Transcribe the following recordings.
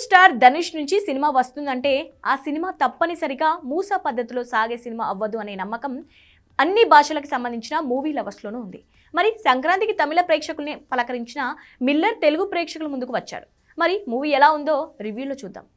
Star Dhanush నుంచి cinema వస్తుందంటే ఆ సినిమా తప్పనిసరిగా మూసా పద్ధతిలో సాగే సినిమా అవ్వదు అనే నమ్మకం అన్ని భాషలకు సంబంధించిన మూవీ లవర్స్లోనూ ఉంది. మరి సంక్రాంతికి తమిళ ప్రేక్షకుల్ని పలకరించిన మిల్లర్ తెలుగు ప్రేక్షకుల ముందుకు వచ్చాడు. మరి మూవీ ఎలా ఉందో రివ్యూలో చూద్దాం.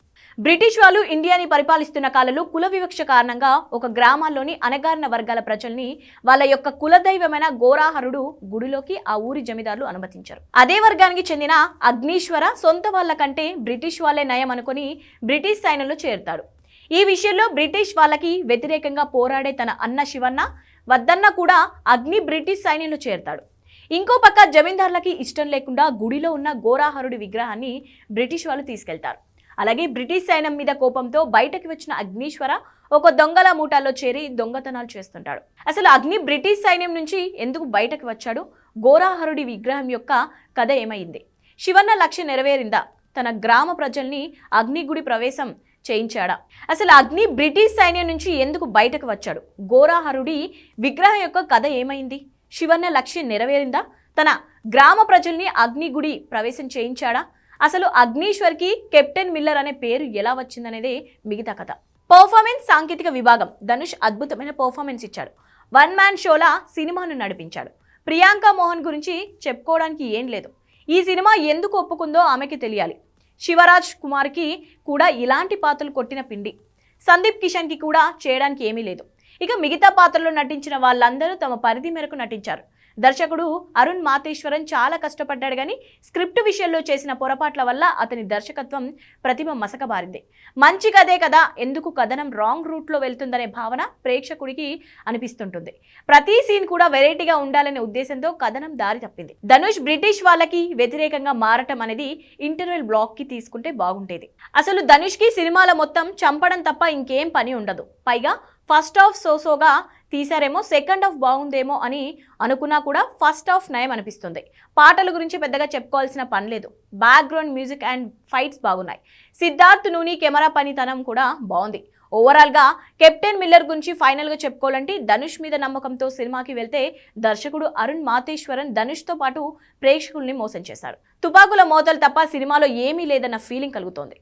బ్రిటిష్ వాళ్ళు ఇండియాని పరిపాలిస్తున్న కాలంలో కుల వివక్ష కారణంగా ఒక గ్రామాల్లోని అణగారిన వర్గాల ప్రజల్ని వాళ్ళ యొక్క కులదైవమైన గోరాహరుడు గుడిలోకి ఆ ఊరి జమీదారులు అనుమతించారు. అదే వర్గానికి చెందిన అగ్నీశ్వర సొంత వాళ్ళ కంటే బ్రిటిష్ వాళ్ళే నయం అనుకుని బ్రిటిష్ సైన్యంలో చేరుతాడు. ఈ విషయంలో బ్రిటిష్ వాళ్ళకి వ్యతిరేకంగా పోరాడే తన అన్న శివన్న వద్దన్న కూడా అగ్ని బ్రిటిష్ సైన్యంలో చేరుతాడు. ఇంకో పక్క జమీందారులకి ఇష్టం లేకుండా గుడిలో ఉన్న గోరాహరుడి విగ్రహాన్ని బ్రిటిష్ వాళ్ళు తీసుకెళ్తారు. అలాగే బ్రిటిష్ సైన్యం మీద కోపంతో బయటకు వచ్చిన అగ్నీశ్వర ఒక దొంగల మూటాల్లో చేరి దొంగతనాలు చేస్తుంటాడు. అసలు అగ్ని బ్రిటిష్ సైన్యం నుంచి ఎందుకు బయటకు వచ్చాడు? గోరాహరుడి విగ్రహం యొక్క కథ ఏమైంది? శివన్న లక్ష్యం నెరవేరిందా? తన గ్రామ ప్రజల్ని అగ్నిగుడి ప్రవేశం చేయించాడా? అసలు అగ్ని బ్రిటిష్ సైన్యం నుంచి ఎందుకు బయటకు వచ్చాడు? గోరాహరుడి విగ్రహం యొక్క కథ ఏమైంది? శివన్న లక్ష్యం నెరవేరిందా? తన గ్రామ ప్రజల్ని అగ్నిగుడి ప్రవేశం చేయించాడా? అసలు అగ్నీశ్వర్కి కెప్టెన్ మిల్లర్ అనే పేరు ఎలా వచ్చిందనేదే మిగతా కథ. పర్ఫార్మెన్స్ సాంకేతిక విభాగం. ధనుష్ అద్భుతమైన పర్ఫార్మెన్స్ ఇచ్చాడు. వన్ మ్యాన్ షోలా సినిమాను నడిపించాడు. ప్రియాంక మోహన్ గురించి చెప్పుకోవడానికి ఏం లేదు. ఈ సినిమా ఎందుకు ఒప్పుకుందో ఆమెకి తెలియాలి. శివరాజ్ కుమార్కి కూడా ఇలాంటి పాత్రలు కొట్టిన పిండి. సందీప్ కిషన్కి కూడా చేయడానికి ఏమీ లేదు. ఇక మిగతా పాత్రలో నటించిన వాళ్ళందరూ తమ పరిధి మేరకు నటించారు. దర్శకుడు అరుణ్ మాతేశ్వరన్ చాలా కష్టపడ్డాడు, కానీ స్క్రిప్ట్ విషయంలో చేసిన పొరపాట్ల వల్ల అతని దర్శకత్వం ప్రతిభ మసకబారింది. మంచి కథే కదా, ఎందుకు కథనం రాంగ్ రూట్లో వెళ్తుందనే భావన ప్రేక్షకుడికి అనిపిస్తుంటుంది. ప్రతి సీన్ కూడా వెరైటీగా ఉండాలనే ఉద్దేశంతో కథనం దారి తప్పింది. ధనుష్ బ్రిటిష్ వాళ్ళకి వ్యతిరేకంగా మారటం అనేది ఇంటర్వెల్ బ్లాక్ కి తీసుకుంటే బాగుంటేది. అసలు ధనుష్ కి సినిమాల మొత్తం చంపడం తప్ప ఇంకేం పని ఉండదు. పైగా ఫస్ట్ హాఫ్ సోసోగా తీసారేమో, సెకండ్ హాఫ్ బాగుందేమో అని అనుకున్నా కూడా ఫస్ట్ హాఫ్ నయం అనిపిస్తుంది. పాటల గురించి పెద్దగా చెప్పుకోవాల్సిన పని లేదు. బ్యాక్గ్రౌండ్ మ్యూజిక్ అండ్ ఫైట్స్ బాగున్నాయి. సిద్ధార్థ్ నూని కెమెరా పనితనం కూడా బాగుంది. ఓవరాల్గా కెప్టెన్ మిల్లర్ గురించి ఫైనల్గా చెప్పుకోవాలంటే ధనుష్ మీద నమ్మకంతో సినిమాకి వెళ్తే దర్శకుడు అరుణ్ మాతేశ్వరన్ ధనుష్తో పాటు ప్రేక్షకుల్ని మోసం చేశారు. తుపాకుల మోతలు తప్ప సినిమాలో ఏమీ లేదన్న ఫీలింగ్ కలుగుతోంది.